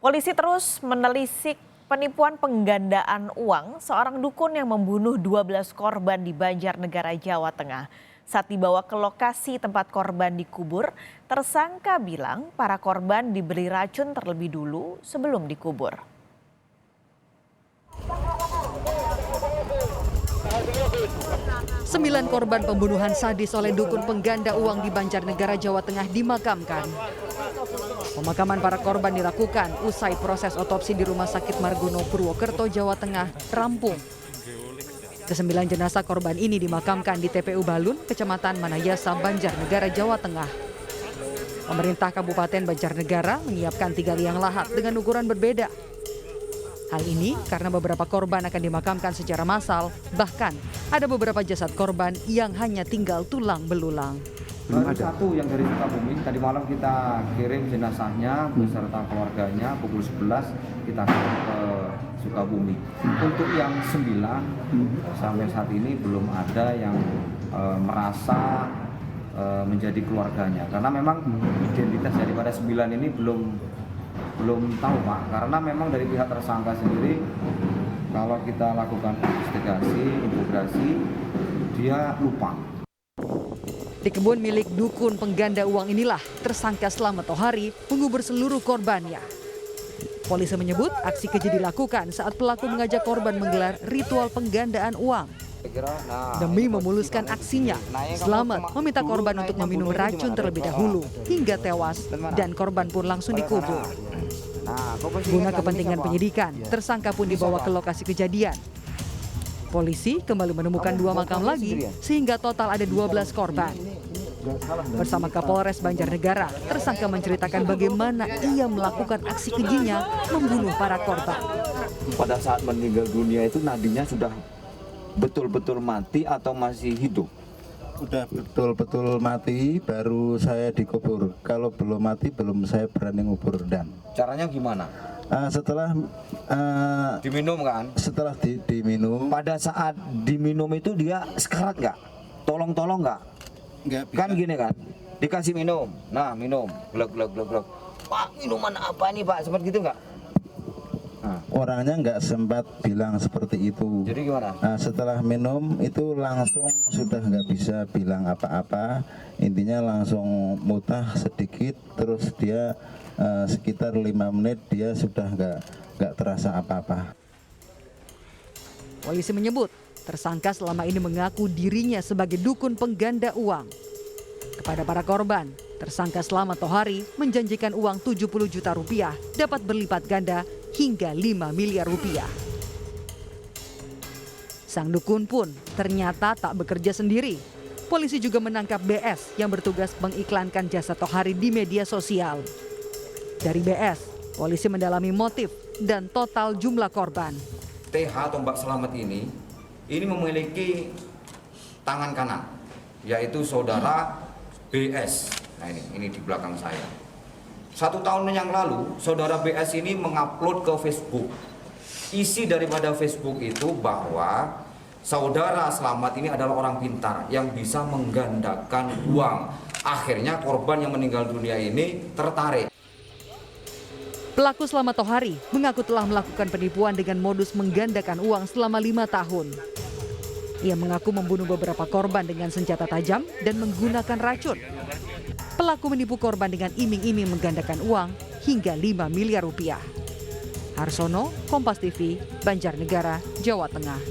Polisi terus menelisik penipuan penggandaan uang seorang dukun yang membunuh 12 korban di Banjarnegara, Jawa Tengah. Saat dibawa ke lokasi tempat korban dikubur, tersangka bilang para korban diberi racun terlebih dulu sebelum dikubur. Sembilan korban pembunuhan sadis oleh dukun pengganda uang di Banjarnegara, Jawa Tengah dimakamkan. Pemakaman para korban dilakukan usai proses otopsi di Rumah Sakit Margono, Purwokerto, Jawa Tengah rampung. Kesembilan jenazah korban ini dimakamkan di TPU Balun, Kecamatan Manayasa, Banjarnegara, Jawa Tengah. Pemerintah Kabupaten Banjarnegara menyiapkan 3 liang lahat dengan ukuran berbeda. Hal ini karena beberapa korban akan dimakamkan secara massal, bahkan ada beberapa jasad korban yang hanya tinggal tulang belulang. Baru satu yang dari Sukabumi, tadi malam kita kirim jenazahnya beserta keluarganya pukul 11 kita kirim ke Sukabumi. Untuk yang 9 sampai saat ini belum ada yang merasa menjadi keluarganya, karena memang identitas daripada 9 ini belum tahu Pak, karena memang dari pihak tersangka sendiri kalau kita lakukan investigasi, integrasi, dia lupa. Di kebun milik dukun pengganda uang inilah tersangka Slamet Tohari mengubur seluruh korbannya. Polisi menyebut aksi keji dilakukan saat pelaku mengajak korban menggelar ritual penggandaan uang. Demi memuluskan aksinya, Slamet meminta korban untuk meminum racun terlebih dahulu hingga tewas dan korban pun langsung dikubur. Guna kepentingan penyidikan, tersangka pun dibawa ke lokasi kejadian. Polisi kembali menemukan 2 makam lagi sehingga total ada 12 korban. Bersama Kapolres Banjarnegara, tersangka menceritakan bagaimana ia melakukan aksi kejinya membunuh para korban. Pada saat meninggal dunia itu nadinya sudah betul-betul mati atau masih hidup? Sudah betul-betul mati, baru saya dikubur. Kalau belum mati, belum saya berani ngubur. Dan caranya gimana? Setelah diminum kan? Setelah diminum. Pada saat diminum itu dia sekarat nggak? Tolong-tolong nggak? Nggak bisa. Kan gini kan? Dikasih minum, nah minum, glek. Pak, minuman apa ini Pak? Seperti gitu nggak? Orangnya nggak sempat bilang seperti itu. Jadi gimana? Setelah minum itu langsung sudah nggak bisa bilang apa-apa. Intinya langsung mutah sedikit, terus dia sekitar 5 menit dia sudah nggak terasa apa-apa. Polisi menyebut tersangka selama ini mengaku dirinya sebagai dukun pengganda uang. Kepada para korban, tersangka Slamet Tohari menjanjikan uang 70 juta rupiah dapat berlipat ganda hingga 5 miliar rupiah. Sang dukun pun ternyata tak bekerja sendiri. Polisi juga menangkap BS yang bertugas mengiklankan jasa Tohari di media sosial. Dari BS, polisi mendalami motif dan total jumlah korban. TH atau Mbak Slamet ini memiliki tangan kanan, yaitu saudara BS. Nah ini di belakang saya. 1 tahun yang lalu, saudara BS ini mengupload ke Facebook. Isi daripada Facebook itu bahwa saudara Slamet ini adalah orang pintar yang bisa menggandakan uang. Akhirnya korban yang meninggal dunia ini tertarik. Pelaku Slamet Tohari mengaku telah melakukan penipuan dengan modus menggandakan uang selama 5 tahun. Ia mengaku membunuh beberapa korban dengan senjata tajam dan menggunakan racun. Pelaku menipu korban dengan iming-iming menggandakan uang hingga 5 miliar rupiah. Harsono, Kompas TV, Banjarnegara, Jawa Tengah.